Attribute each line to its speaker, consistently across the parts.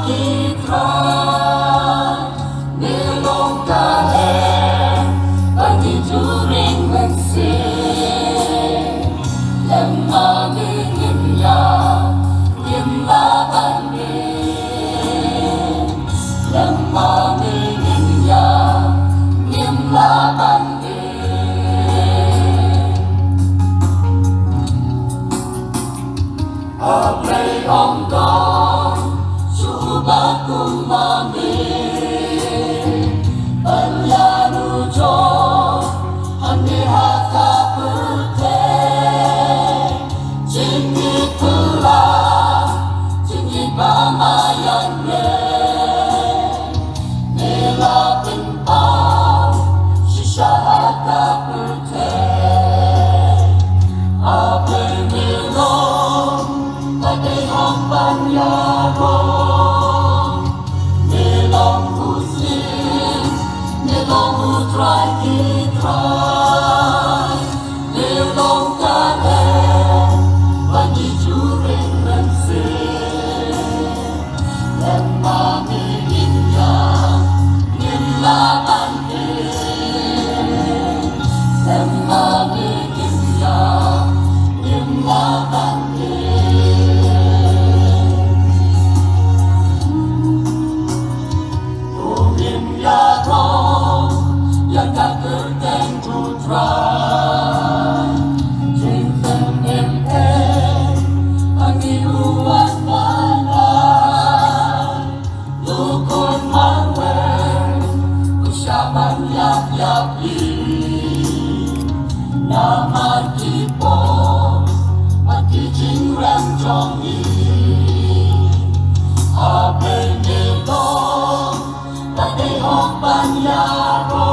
Speaker 1: kitrai nilongkan bagi juring mesin lemah dinginnya dimlah banding lemah dinginnya dimlah banding Abrei ongkong subaku mami Penyarujo Handi haka putih Jingi tulah Jingi pamayannya Nila pimpau Shisha haka putih Ape nilong Tate hong panyarong Nilong pusing Nilong utrai kitrai Nilong kanen Bagi juring mesin Lemah minginnya Nimlah banding Lemah minginnya Nimlah banding Ya Tuhan, yang tak terteng putrai Cinten empeng, angin luas pandai Lukun maweng, usapan yap-yapi Nama kipo, mati jingrang jongi Ape nilong Tate hong panyarong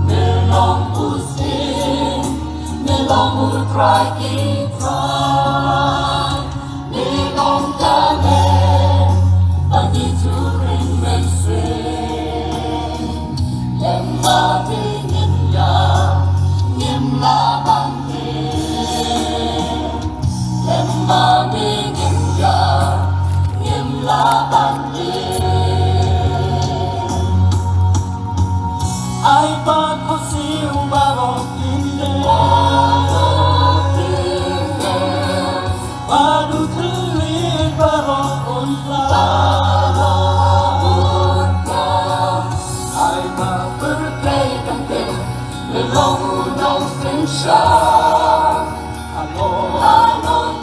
Speaker 1: Nilong pusing Nilong utrai kitrai Nilong kanen Bagi juring mesin Lemah dinginnya Nimlah banding Lemah dinginnya Nimlah banding Ay pagkusiw barong kinde Padutulit barong unla Ay maperkay kante Lelong unong sinsya Ano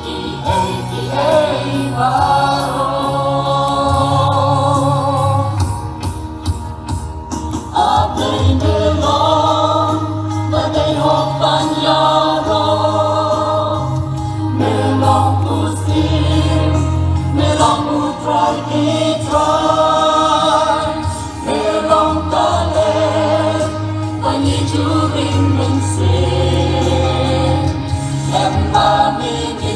Speaker 1: ki-ay barong Abrei nilong, bagai hong panyarong Nilong pusing, nilong utrai kitrai Nilong kalet, bagi juring mesin Lemah mingi